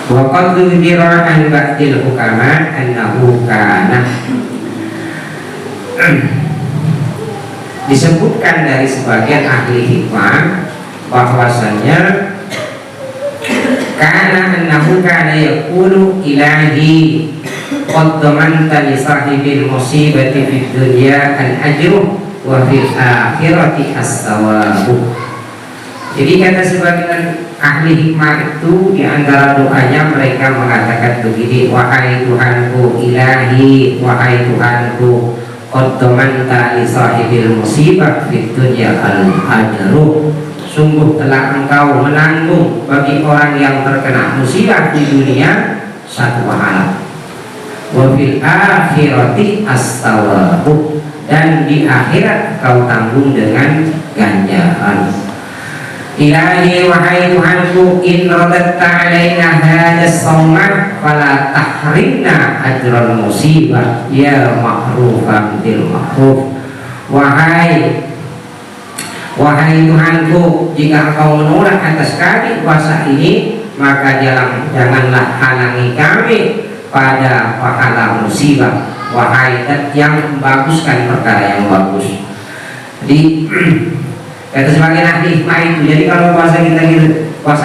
Wa qad dzukira an ba'dil hukama annahu kana disebutkan dari sebagian ahli hikmah bahwasannya kana annahu kana yaqulu ilahi qad damanta li sahibil musibati fid dunya al ajru wa fil akhirati as-sawabu. Jadi kata sebagian ahli hikmah itu di antara doanya mereka mengatakan begini, wahai Tuhanku ilahi, wahai Tuhanku qad damanta li sahibil musibah fid dunya al ajru, sungguh telah engkau menanggung bagi orang yang terkena musibah di dunia satu pahala, wa fil akhirati as-sawabu, dan di akhirat kau tanggung dengan ganjaran. Ilahi, wahai Tuhanku, in radatta alaina hadas sawma fala tahrimna ajral musibah ya ma'rufan bil ma'ruf. Wahai Tuhanku, jika engkau menolak atas kami puasa ini, maka janganlah halangi kami pada pahala musibah, wahai yang membaguskan perkara yang bagus. Jadi kata sebagian ahli hikmah itu, jadi kalau puasa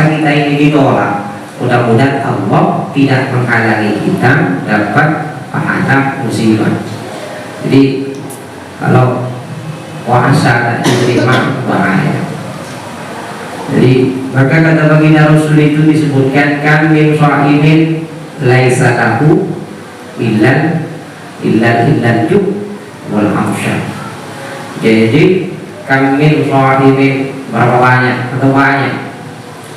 kita ini ditolak, mudah-mudahan Allah tidak menghalangi kita dapat pahala musibah. Jadi kalau puasa tak diterima bahaya. Jadi maka kata baginda Rasul itu disebutkan kan min sha'imin laisa lahu illa ju wal afsha. Jadi kan min sha'imin berapa banyak atau banyak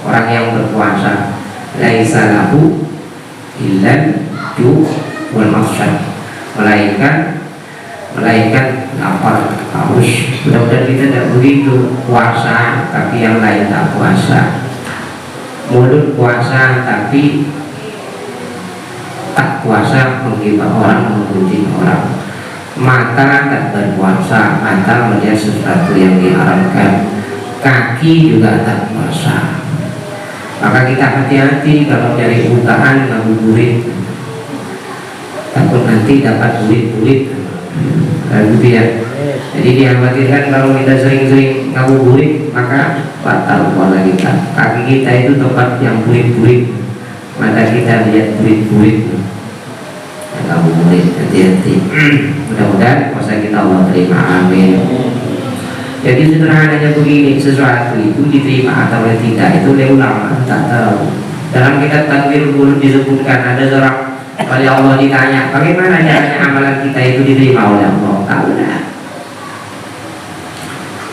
orang yang berpuasa laisa lahu illa ju wal afsha, melainkan lapar, haus. Mudah-mudahan kita tidak begitu puasa tapi yang lain tak puasa, mulut puasa tapi tak puasa, menghibah orang, memuji orang, mata tak berpuasa, mata melihat sesuatu yang diharamkan, kaki juga tak puasa. Maka kita hati-hati kalau cari bukaan ngabuburit, takut nanti dapat bulit-bulit gitu ya. Jadi dikhawatirkan kalau kita sering-sering ngabuburit maka batal puasa kita. Kaki kita itu tempat yang bulit-bulit, mata kita lihat bulit-bulit, ngabuburit, hati-hati. Mudah-mudahan puasa kita Allah terima, amin. Jadi sederhananya begini, sesuatu itu diterima atau tidak itu oleh ulama tak tahu. Dalam kitab Tanwirul Bulugh disebutkan ada seorang oleh Allah ditanya, bagaimana caranya amalan kita itu diterima oleh Allah? Tahu tidak?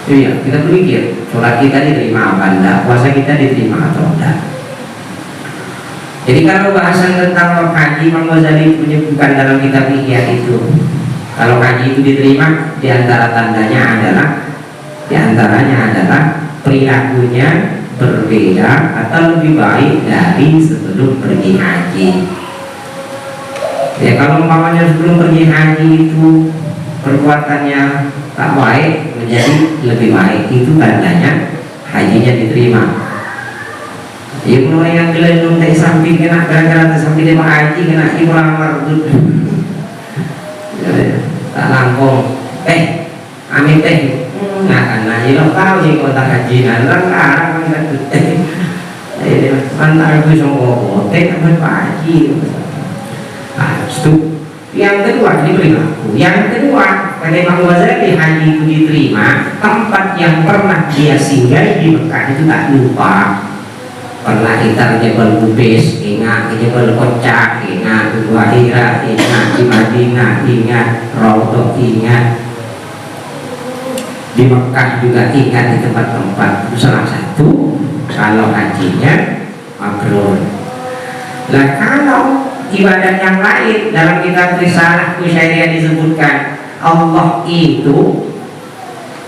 Iya, kita berpikir, sholat kita diterima apa enggak, puasa kita diterima atau enggak. Jadi kalau bahasan tentang haji, Imam Ghazali menyebutkan dalam kitab Ihya itu, kalau haji itu diterima, diantaranya adalah perilakunya berbeda atau lebih baik dari sebelum pergi haji. Ya kalau umpamanya sebelum pergi haji itu perbuatannya tak baik menjadi lebih baik, itu tandanya hajinya diterima. Ya kalau yang gelendung dari samping kena gara-gara sampai dia haji kena imam mardud, tak langkong, amin teh, nggak karena lo tahu sih kota haji nanti larang kan gede, antara gue sama kotek apa haji. Yang kedua ini perilaku. Yang kedua, pada Imam Ghazali haji itu diterima tempat yang pernah dia singgah di Mekah itu tak lupa. Pernah kita Jabal Bubis, ingat Jabal Kocak, ingat Gua Hira, ingat di Madinah, ingat Raudhah, ingat di Mekah juga, ingat di tempat-tempat. Salah satu kalau hajinya mabrur. Lah kalau ibadah yang lain dalam kitab Risalah Kusyairiyah disebutkan Allah itu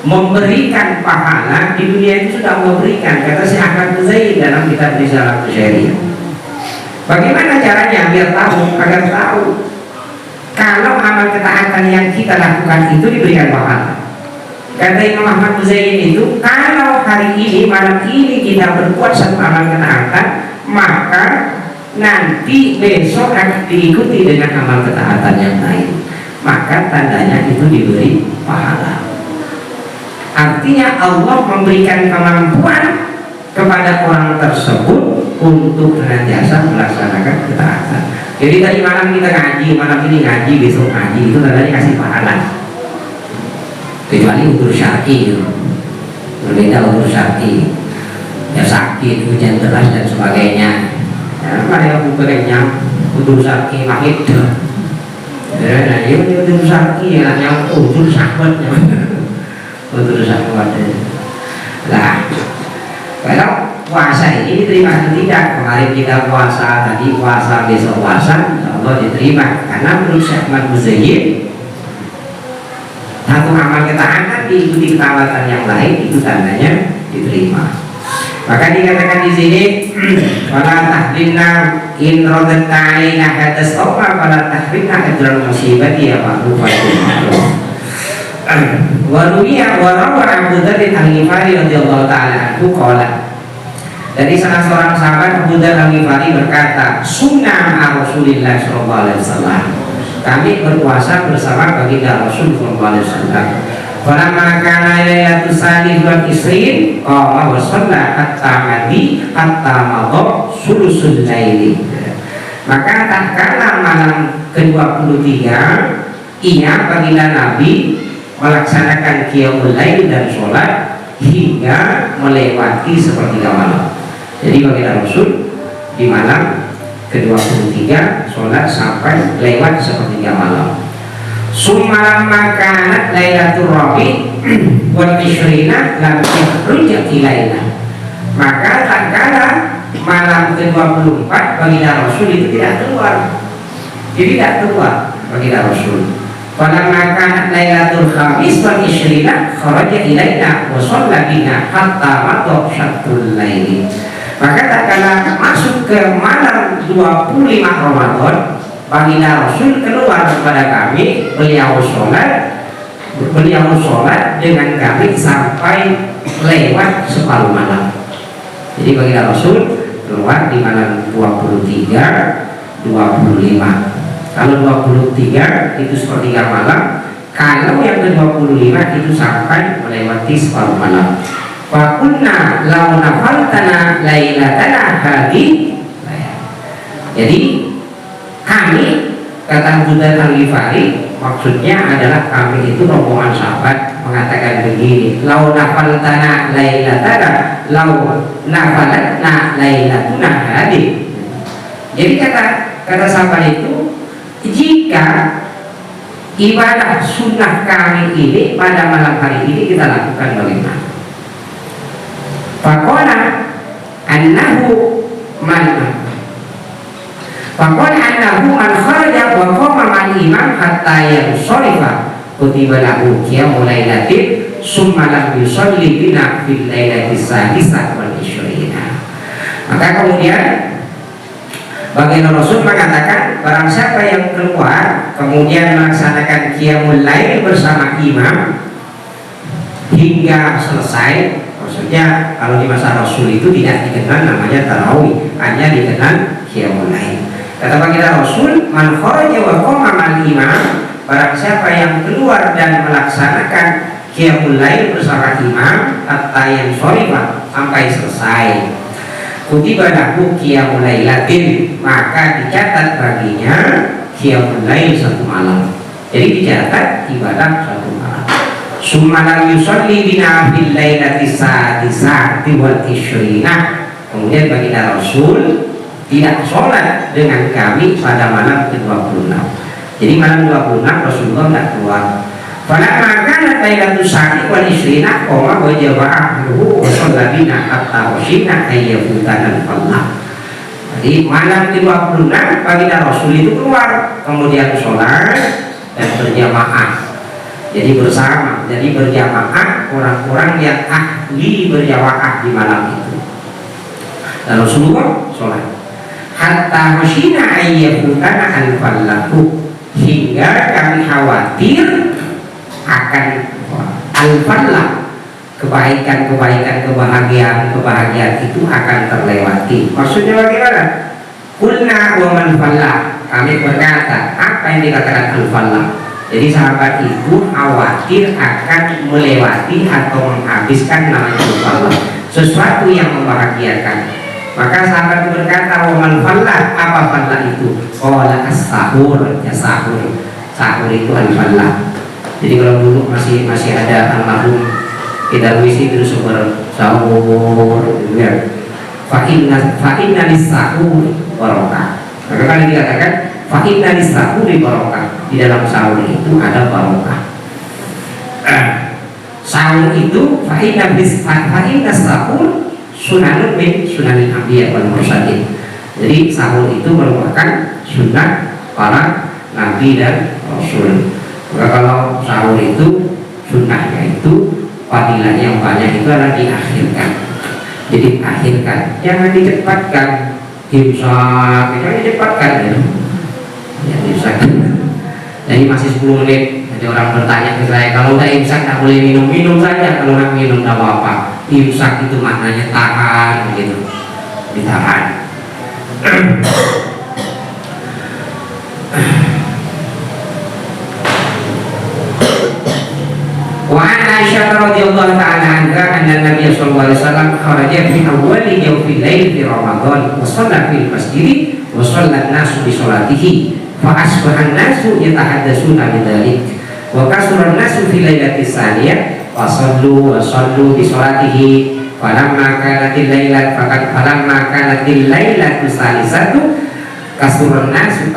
memberikan pahala di dunia itu sudah memberikan, kata Syekh Ahmad Muzayyin dalam kitab Risalah Kusyairiyah. Bagaimana caranya biar tahu, agar tahu kalau amal ketaatan yang kita lakukan itu diberikan pahala. Kata Imam Ahmad Muzayyin itu, kalau hari ini malam ini kita berbuat satu amal ketaatan, maka nanti besok akan diikuti dengan amal ketaatan yang lain, maka tandanya itu diberi pahala. Artinya Allah memberikan kemampuan kepada orang tersebut untuk senantiasa melaksanakan ketaatan. Jadi tadi malam kita ngaji, malam ini ngaji, besok ngaji, itu tandanya kasih pahala. Kecuali utur syar'i, berbeda utur syar'i, ya sakit, hujan deras dan sebagainya. Ya, ada yang bukannya utur syar'i mahit. Ya, dia utur syar'i, yang utur sahabatnya, utur sahabatnya. Lah, kalau puasa ini diterima atau tidak? Kemarin kita puasa, tadi puasa, besok puasa, insya Allah diterima. Karena menurut Syekh Ahmad Muzayyin, satu amal ketaatan diikuti ketaatan yang lain, itu tandanya diterima. Maka dikatakan di sini, wala tahrimna in radat ta'alina hadas awma wala tahrimna ajral musibati ya ma'rufatul ma'ruf. Waruwiya warawa Abu Dzar al-Ghifari radhiyallahu ta'ala anhu qala, dari salah seorang sahabat Abu Dzar al-Ghifari berkata, sunnah Rasulullah sallallahu alaihi wasallam, kami berpuasa bersama baginda Rasul sallallahu alaihi wasallam. Falamma kana lailatul salis wal isrin qama wa shalla hatta madi hatta madha sulusul laili. Maka tak kala malam ke-23 ia baginda Nabi melaksanakan qiyamul lail dan sholat hingga melewati sepertiga malam. Jadi baginda Rasul di malam ke-23 sholat sampai lewat sepertiga malam. Summa makanat lailatul rabi wal ishrina lam yakhruj ilaina. Maka tak kala malam ke-24 baginda Rasul itu tidak keluar. Jadi tidak keluar baginda Rasul. Pada makanat lailatul khamis wal ishrina kharaja ilaina wa shalla bina hatta madha syatul laili. Maka tak kala masuk ke malam 25 Ramadan, baginda Rasul keluar kepada kami, beliau sholat dengan kami sampai lewat separuh malam. Jadi baginda Rasul keluar di malam 23, 25. Kalau 23 itu sepertiga malam, kalau yang ke-25 itu sampai melewati separuh malam. Fa kunna law nafaltana lailatana hadi. Jadi kami, kata Abu Dzar al-Ghifari, maksudnya adalah kami itu rombongan sahabat mengatakan begini, lau nafaltana lailatana lau nafalatna lailatuna hadi. Jadi kata sahabat itu, jika ibadah sunnah kami ini pada malam hari ini kita lakukan bagaimana? Faqala annahu man kharaja wa qama ma'al imam hatta yansarifa kutiba lahu qiyamul lailatin summa lam yusalli bina fil lailatis sadisah wal ishrina. Maka kemudian baginda Rasul mengatakan, barang siapa yang keluar kemudian melaksanakan qiyamul lail bersama imam hingga selesai, maksudnya kalau di masa Rasul itu tidak dikenal namanya tarawih, hanya dikenal qiyamul lail. Kata baginda Rasul, man kharaja wa qama ma'al imam, barang siapa yang keluar dan melaksanakan qiyamul lail bersama imam hatta yansarifa, sampai selesai, kutiba lahu qiyamul lailatin, maka dicatat baginya qiyamul lail satu malam. Jadi dicatat ibadah satu malam. Summa lam yusalli bina fil lailatis sadisati wal ishrina. Kemudian baginda Rasul tidak sholat dengan kami pada malam ke-26. Jadi malam 26 Rasulullah tidak keluar. Pada makan lailatul sa'i wal ishrina qoma wa jawa'ahu wa shalla bina hatta wasyina ayyafutanan fallah. Jadi malam ke-26 baginda Rasul itu keluar, kemudian sholat dan berjamaah. Jadi bersama, jadi berjamaah orang-orang yang ahli berjamaah di malam itu. Dan Rasulullah sholat hatta wasyina ayyafutanan al-fallahu, hingga kami khawatir akan al-fallah, kebaikan-kebaikan, kebahagiaan itu akan terlewati. Maksudnya bagaimana? Kulna wa man fallah, kami berkata, apa yang dikatakan al-fallah? Jadi sahabat itu khawatir akan melewati atau menghabiskan namanya al-fallah, sesuatu yang membahagiakan. Maka sahabat berkata, wa man fallah, apa fallah itu? Qala as-sahur, ya sahur. Sahur itu al-fallah. Jadi kalau dulu masih ada almarhum kita wisi itu sumber sahur gitu ya. Fa'inna lis-sahur barokah. Maka kali dikatakan fa'inna lis-sahur barokah. Di dalam sahur itu ada barokah. Sahur itu fa'inna sahur sunanun min sunanil anbiya wal mursalin. Jadi sahur itu merupakan sunnah para nabi dan rasul. Maka kalau sahur itu sunnahnya itu fadilah yang banyak itu adalah diakhirkan. Jadi akhirkan, jangan dicepatkan. Imsak, jangan dicepatkan ya. Ya imsak. Jadi masih 10 menit. Jadi orang bertanya ke saya, kalau udah imsak tak boleh minum saja. Kalau nak minum tak apa-apa. Imsak itu maknanya tahan gitu. Ditahan. Wa Aisyah radhiyallahu ta'ala anha anna Nabi sallallahu alaihi wasallam kharaja fi awwali jawfil lail fi Ramadan wa shalla fil masjid wa shalla an-nasu bi salatihi fa asbaha an-nasu yatahaddatsuna bidzalik wa kasura an-nasu fi lailati tsaniyah wa sallu bi salatihi falamma kanatil lailatu tsalisatu kasura an-nasu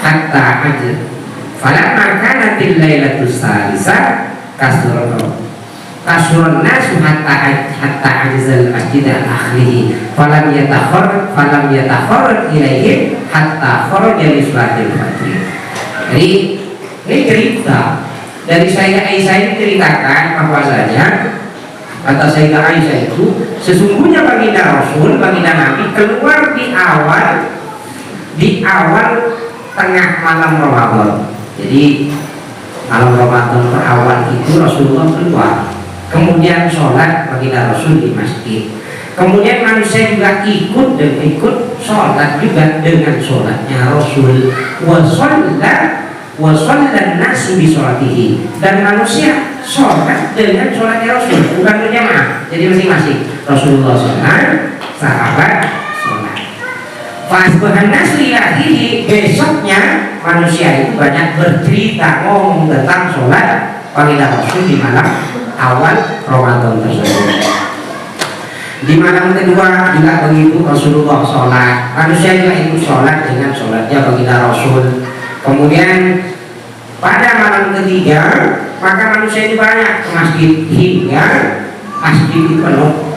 hatta ajr. Falamma kanatil lailatul salisah kasuran nasu hatta ajzal masjid al-akhrihi falam yatakhar ilaihim hatta kharaja li salatil fajr. Jadi ini cerita dari Sayyidah Aisyah ini ceritakan bahwasanya kata Sayyidah Aisyah itu sesungguhnya baginda Rasul, baginda Nabi keluar di awal tengah malam Ramadan. Jadi malam Ramadan terawal itu Rasulullah keluar, kemudian sholat baginda Rasul di masjid, kemudian manusia juga ikut sholat juga dengan sholatnya Rasul. Wasollan nasu bi sholatihi, dan manusia sholat dengan sholatnya Rasul, bukan berjamaah. Jadi masing-masing Rasulullah sholat, sahabat sholat. Fasbahan nasu ilahihi, besoknya manusia itu banyak bercerita ngomong tentang sholat baginda Rasul di malam awal Ramadan tersebut. Di malam kedua juga begitu, Rasulullah sholat, manusia juga ikut sholat dengan sholatnya baginda Rasul. Kemudian pada malam ketiga maka manusia itu banyak ke masjid hingga masjid itu penuh.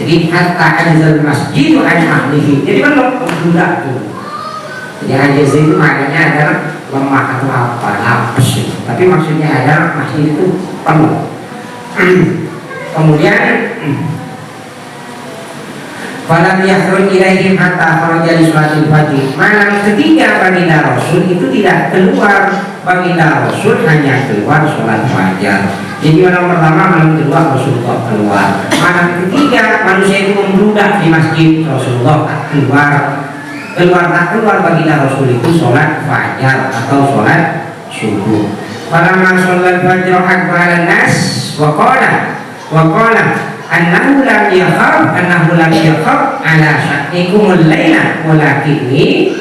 Jadi hatta ajzal masjid an ahlihi, jadi penuh budak tuh. Jadi ajaz itu maknanya adalah lemah atau apa, lapis. Tapi maksudnya adalah masjid itu penuh. Kemudian falam yakhruj ilaihim hatta kharaja li sholatil fajr. Malam ketiga baginda Rasul itu tidak keluar, baginda Rasul hanya keluar sholat fajar. Jadi malam pertama, malam kedua Rasulullah keluar. Malam ketiga manusia itu membludak di masjid, Rasulullah keluar baginda Rasul itu sholat fajar atau sholat subuh. Falamma sholat fajar akbaran nas wa qala annahu lam yakhaf ala sya'nikumul laila walakinni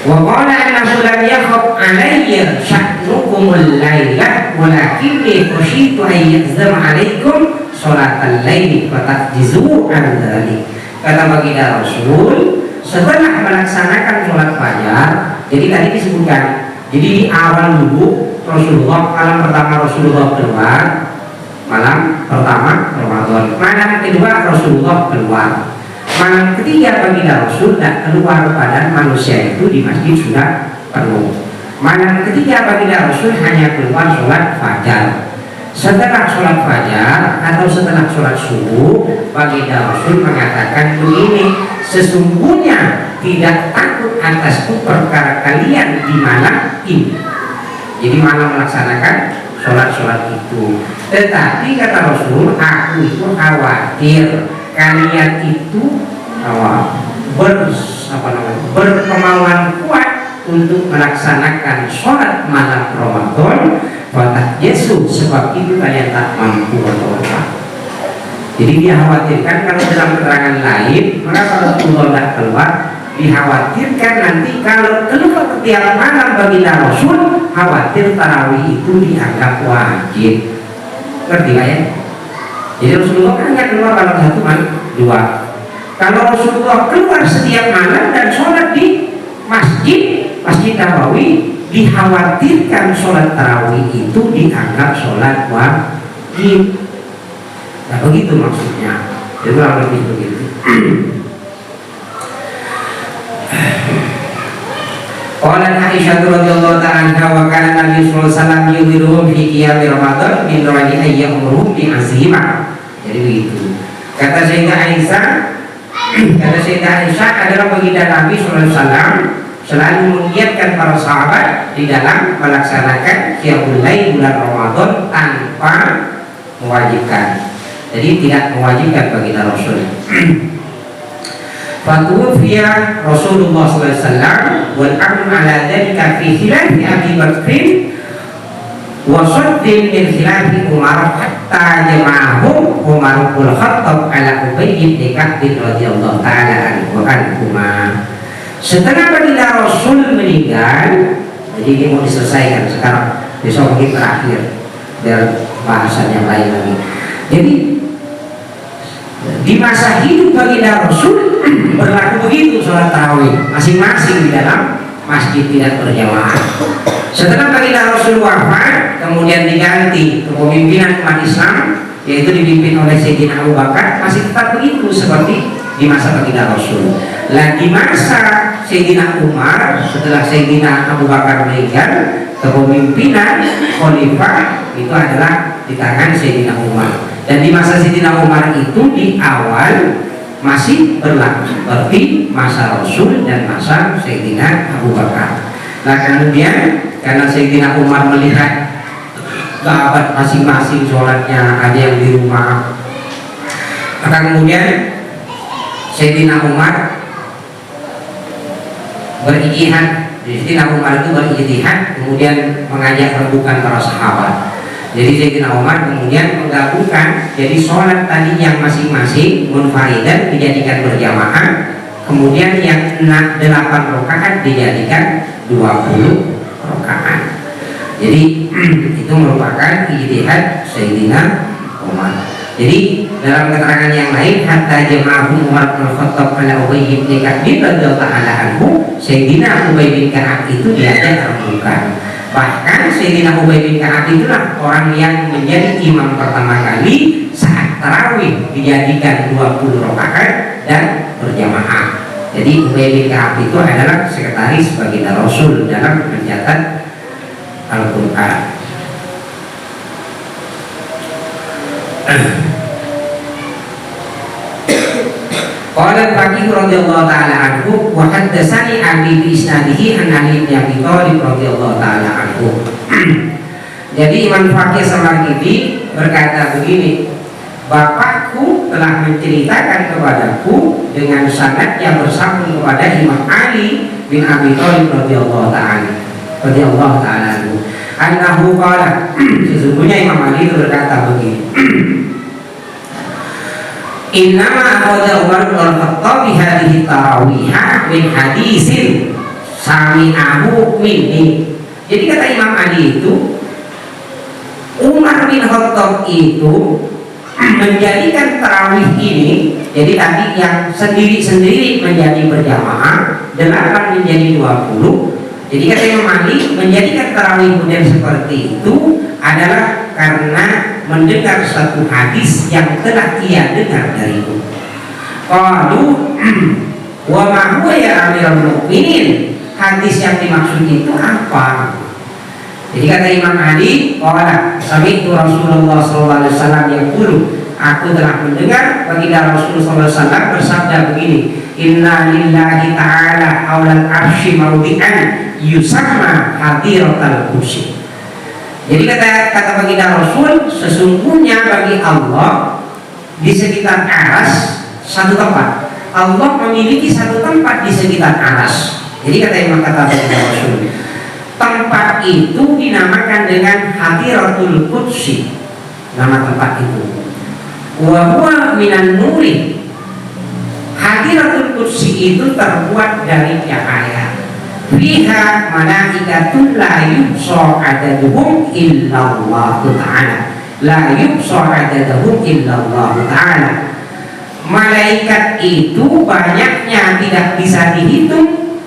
wa qala annahu lam yakhaf alayya sya'nukumul laila walakinni khashitu an yazam alaikum sholatal laili fatahjizu an dzalik. Kata baginda Rasul setelah melaksanakan sholat fajar, jadi tadi disebutkan, jadi di awal dulu Rasulullah, malam pertama Rasulullah keluar, malam pertama Ramadan. Malam kedua Rasulullah keluar. Malam ketiga baginda Rasul tidak keluar, pada manusia itu di masjid sudah penuh. Malam ketiga baginda Rasul hanya keluar sholat fajar. Setelah sholat fajar atau setelah sholat subuh, baginda Rasul mengatakan begini, sesungguhnya tidak takut atasku perkara kalian di malam ini. Jadi malam melaksanakan sholat itu. Tetapi kata Rasul, aku itu khawatir kalian itu berkemauan kuat untuk melaksanakan sholat malam Ramadan, watak Yesus, sebab itu kalian tak mampu bertobat. Jadi dia khawatirkan kalau dalam keterangan lain, maka kalau Allah tidak keluar, dikhawatirkan nanti kalau keluar tiap malam baginda Rasul, khawatir tarawih itu dianggap wajib. Ngerti gak ya? Jadi Rasulullah kan nggak keluar kalau satu malam, dua. Kalau Rasulullah keluar setiap malam dan sholat di masjid Nabawi, dikhawatirkan sholat tarawih itu dianggap sholat wajib. Nah, begitu maksudnya. Jadi kurang lebih begitu. Qalat Aisyah radhiyallahu ta'ala anha wa kana Nabi sallallahu alaihi wasallam yuwiruhum fi qiyam Ramadan min rawani ayyamruhum bi azima. Jadi begitu. Kata Sayyidah Aisyah adalah baginda Nabi sallallahu alaihi wasallam selalu mengiatkan para sahabat di dalam melaksanakan qiyamul lail bulan Ramadan tanpa mewajibkan. Jadi tidak mewajibkan baginda Rasul. Fatuwfiya Rasulullah sallallahu alaihi wasallam wal amru ala dzalika fi khilafi Abi Bakr wa saddin min khilafi Umar hatta jama'ahu Umar bin Khattab ala Ubay bin Ka'b radhiyallahu ta'ala anhuma. Setelah baginda Rasul meninggal, jadi ini mau diselesaikan sekarang, besok mungkin terakhir biar bahasan yang lain lagi. Jadi di masa hidup baginda Rasul berlaku begitu sholat tarawih masing-masing di dalam masjid tidak berjamaah. Setelah baginda Rasul wafat, kemudian diganti kepemimpinan umat Islam, yaitu dipimpin oleh Sayyidina Abu Bakar, masih tetap begitu seperti di masa baginda Rasul. Lah di masa Sayyidina Umar, setelah Sayyidina Abu Bakar meninggal, kepemimpinan khalifah itu adalah di tangan Sayyidina Umar. Dan di masa Sayyidina Umar itu di awal masih berlaku seperti masa Rasul dan masa Sayyidina Abu Bakar. Nah kemudian karena Sayyidina Umar melihat sahabat masing-masing sholatnya ada yang di rumah, maka kemudian Sayyidina Umar berijtihad. Sayyidina Umar itu berijtihad kemudian mengajak rebukan para sahabat. Jadi Sayyidina Umar kemudian menggabungkan, jadi sholat tadi yang masing-masing munfaridan dijadikan berjamaah, kemudian yang 8 rakaat dijadikan 20 rakaat. Jadi itu merupakan ijtihad Sayyidina Umar. Jadi dalam keterangan yang lain, hatta jama'ahu Umar bin Khattab ala Ubay bin Ka'b radhiyallahu ta'ala anhu, Sayyidina Ubay bin Ka'b itu diajak rebukan. Bahkan Sayyidina Ubay bin Ka'b itulah orang yang menjadi imam pertama kali saat tarawih dijadikan 20 rakaat dan berjamaah. Jadi Ubay bin Ka'b itu adalah sekretaris baginda Rasul dalam mencatat Al-Quran. Qala Al-Faqih radhiyallahu ta'ala anhu wa haddatsani abi bi isnadihi an Ali bin Abi Thalib radhiyallahu ta'ala anhu. Jadi Imam Faqih Samarqindi berkata begini, bapakku telah menceritakan kepadaku dengan sanad yang bersambung kepada Imam Ali bin Abi Thalib radhiyallahu ta'ala anhu. Annahu qala, sesungguhnya Imam Ali berkata begini, innama akhadha Umar bin Khattab bi hadhihi tarawihah min hadisin sami'ahu minni. Jadi kata Imam Ali itu, Umar bin Khattab itu menjadikan tarawih ini, jadi tadi yang sendiri-sendiri menjadi berjamaah, 8 menjadi 20. Jadi kata Imam Ali, menjadikan tarawih model seperti itu adalah karena mendengar satu hadis yang telah ia dengar dariku. Qalu wa ma huwa ya Amirul Mukminin, hadis yang dimaksud itu apa? Jadi kata Imam Ali, qala sami'tu Rasulullah sallallahu alaihi wasallam yaqulu, aku telah mendengar baginda Rasulullah sallallahu alaihi wasallam bersabda begini, inna lillahi ta'ala haulal arsy mawdi'an yusamma hadiratal kursi. Jadi kata baginda Rasul, sesungguhnya bagi Allah di sekitar aras satu tempat. Allah memiliki satu tempat di sekitar aras. Jadi kata baginda Rasul, tempat itu dinamakan dengan Hadiratul Qudsi. Nama tempat itu. Wa huwa minan nuri. Hadiratul Qudsi itu terbuat dari cahaya. Fiha malaikatun la yubsa adaduhum illallah ta'ala. La yubsa adaduhum illallah ta'ala. Malaikat itu banyaknya tidak bisa dihitung,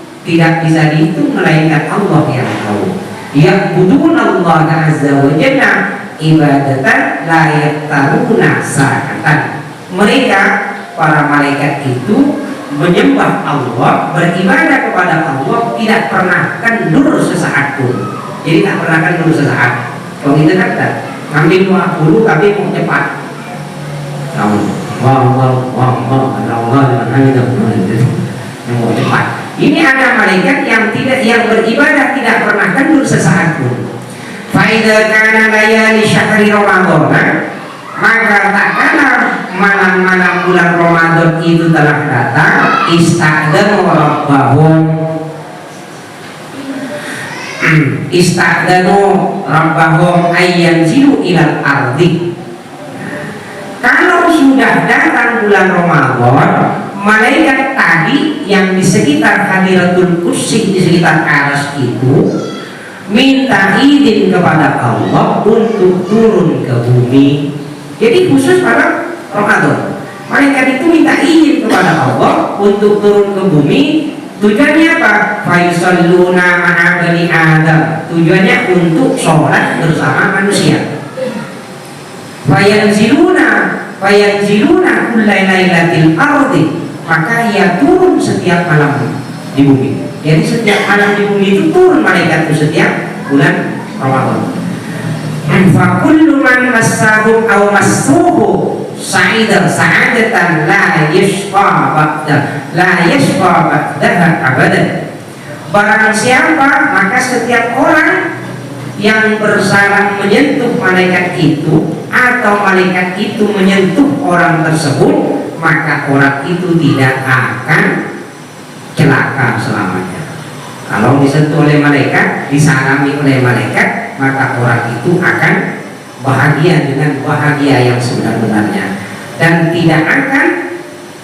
melainkan Allah yang tahu. Ya'budun Allah azza wa jalla ibadatan la yaktaruna sa'atan. Mereka para malaikat itu menyembah Allah, beribadah kepada Allah, tidak pernah kendur sesaat pun. Jadi tak pernah kendur sesaat. Kalau itu kata kami 20 tapi mau cepat. Mau cepat. Ini ada malaikat yang beribadah tidak pernah kendur sesaat pun. Fa idza kana layali syahri Ramadan, maka tak kala malam-malam bulan Ramadan itu telah datang, ista'danu rabbahum ayyanzilu ilal ardi. Kalau sudah datang bulan Ramadan, malaikat tadi yang di sekitar Hadiratul Qudsi, di sekitar aras itu minta izin kepada Allah untuk turun ke bumi. Jadi khusus pada Ramadan, malaikat itu minta izin kepada Allah untuk turun ke bumi. Tujuannya apa? Faisalluna ma'a bani Adam. Tujuannya untuk sholat bersama manusia. Fayanziluna kullailatil ardi. Maka ia turun setiap malam di bumi. Jadi setiap malam di bumi itu turun malaikat itu setiap bulan Ramadan. Fa kullu man massahu aw massuhu sa'adatan la yashqa ba'daha abadan. Barang siapa, maka setiap orang yang bersalah menyentuh malaikat itu atau malaikat itu menyentuh orang tersebut, maka orang itu tidak akan celaka selamanya. Kalau disentuh oleh malaikat, disalami oleh malaikat, maka orang itu akan bahagia dengan bahagia yang sebenar-benarnya dan tidak akan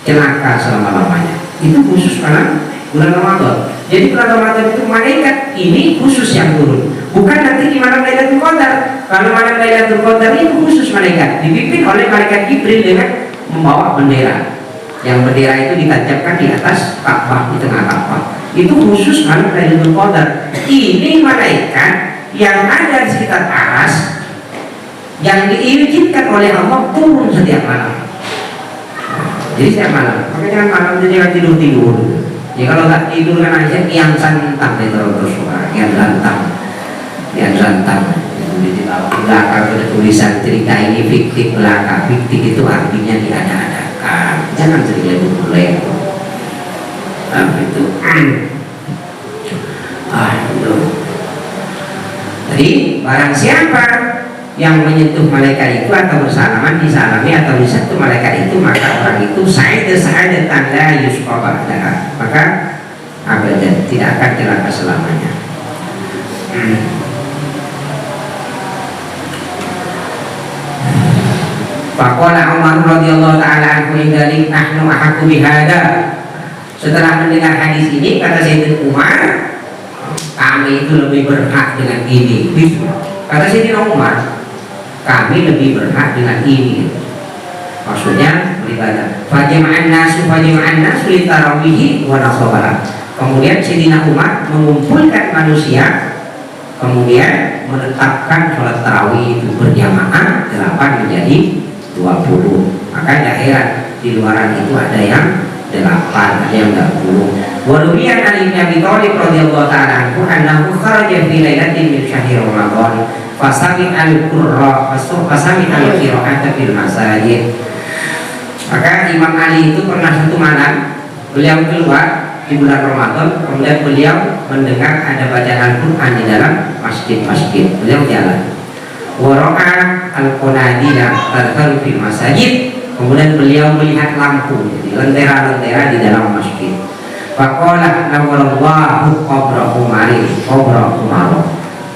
celaka selama-lamanya. Itu khusus pada bulan Ramadan. Jadi bulan Ramadan itu malaikat ini khusus yang turun. Bukan nanti di malam Lailatul Qadar. Kalau malam Lailatul Qadar itu khusus malaikat, dipimpin oleh malaikat Jibril dengan membawa bendera. Yang bendera itu ditancapkan di atas Ka'bah, di tengah Ka'bah. Itu khusus malam Lailatul Qadar. Ini malaikat yang ada di sekitar aras yang diizinkan oleh Allah turun setiap malam. Jadi setiap malam. Makanya jangan malam itu jangan tidur. Ya kalau tak tidur kan aja yang santang itu terus yang santang. Di belakang ada tulisan cerita ini fiktif belaka. Fiktif itu artinya diada-adakan. Jangan cerita boleh. Itu. Itu. Jadi barang siapa yang menyentuh malaikat itu atau bersalaman, disalami atau disentuh malaikat itu, maka orang itu sa'adatan la yusqa ba'daha, maka abadan tidak akan celaka selamanya. Faqala Umar radhiyallahu taala anhu indalik nahnu ahaqqu bihada. Setelah mendengar hadis ini, kata Sayyidina Umar, kami itu lebih berhak dengan ini. Kata Sayyidina Umar, kami lebih berhak dengan ini. Maksudnya beribadah. Fajama'an nasu li tarawihi wa nasabara. Kemudian Sayyidina Umar mengumpulkan manusia, kemudian menetapkan sholat tarawih itu berjamaah 8 menjadi 20. Maka tidak heran di luaran itu ada yang 8, ada yang 20. Walubiyan Ali bin Abi Thalib radhiyallahu ta'ala anhu annahu kharaja fi lailatin min syahri Ramadan fasami al-qurra fasami al-qira'ata fil masajid. Maka Imam Ali itu pernah satu malam beliau keluar di bulan Ramadan, kemudian beliau mendengar ada bacaan Al-Quran di dalam masjid-masjid. Beliau jalan Wara'a al-qanadila tadkhulu fil masajid. Kemudian beliau melihat lampu, jadi lentera-lentera di dalam masjid. Faqala nawwarallahu qabra Umar.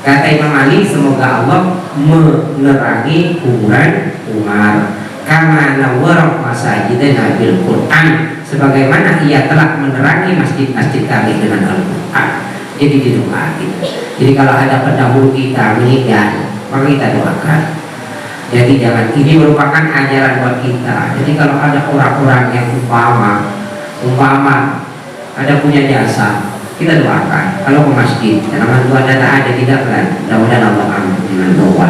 Kata Imam Ali, semoga Allah menerangi kuburan Umar. Kama nawwara masajidana bil Qur'an, sebagaimana ia telah menerangi masjid-masjid kami dengan Al-Qur'an. Jadi didoakan. Jadi kalau ada pendahulu kita meninggal, maka kita doakan. Jadi jangan, ini merupakan ajaran buat kita. Jadi kalau ada orang-orang yang umpama ada punya jasa, kita doakan. Kalau ke masjid, jangan Tuhan data ada tidak kan? Mudah-mudahan Allah ampun dengan doa.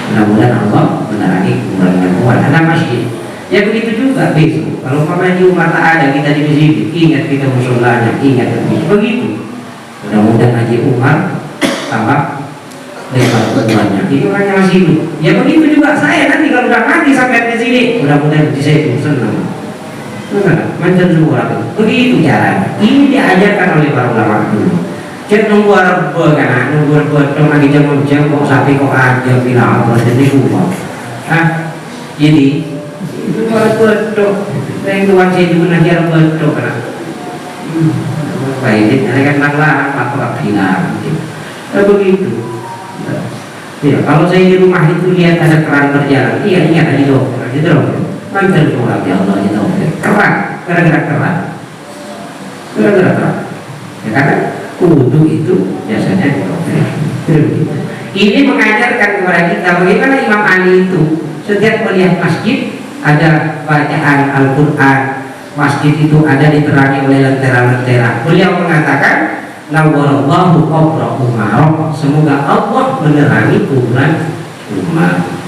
Mudah-mudahan Allah menerangi kuburan Tuhan. Ada masjid. Ya begitu juga besok. Kalau umpamanya di rumah tak ada, kita di masjid, ingat kita musolanya, ingat begitu. Mudah-mudahan Haji Umar tambah lebar kuburannya. Ini orangnya masih hidup. Ya begitu juga saya nanti kalau udah mati sampai di sini, mudah-mudahan di saya senang. Macam semua begitu caranya. Ini diajarkan oleh para ulama dulu. Jangan nunggu rebe kan, nunggu rebe dong lagi jam kok sampai kok aja bilang apa jadi lupa. Jadi itu rebe dong. Yang tuan saya itu nanti rebe dong kan. Baik, ini kan nanglah apa bilang. Begitu. Ya, kalau saya di rumah itu lihat ada keran berjalan, iya ingat tadi dokter, gitu loh. Mantel sholat ya Allah itu keran, gara-gara keran, ya karena wudu itu biasanya ini mengajarkan kepada kita bagaimana Imam Ali itu setiap melihat masjid ada bacaan Al-Quran, masjid itu ada diterangi oleh lentera-lentera. Beliau mengatakan nawwarallahu qabra Umar, semoga Allah menerangi kuburan Umar.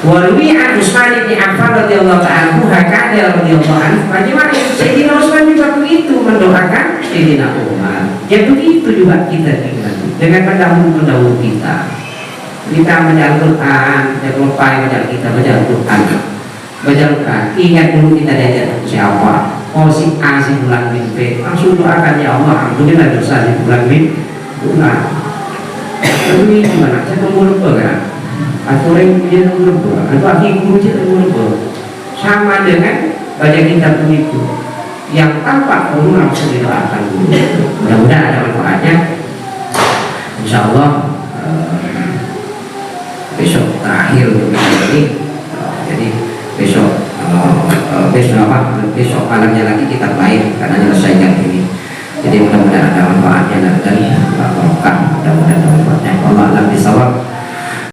Warwi an Utsman bin Affan radhiyallahu ta'ala anhu hakada radhiyallahu anhu, bagaimana Sayyidina Utsman juga begitu mendoakan Sayyidina Umar. Ya begitu juga kita dengan pendahulu kita. Kita baca Al-Quran, jangan lupa baca kita baca Al-Quran. Baca Al-Quran, ingat dulu kita diajar siapa? Oh si A si bulan bin B. Langsung doakan ya Allah, ampunilah dosa si bulan bin bulan. Ini gimana? Saya tunggu lupa kan? Atau orang punya lupa, atau akhir guru dia lupa. Sama dengan baca kitab itu yang tanpa guru langsung didoakan dulu. Mudah-mudahan ada manfaatnya. Insya Allah besok terakhir untuk ini. Jadi besok besok malamnya lagi kita lain karena selesaikan ini. Jadi mudah-mudahan ada manfaatnya dan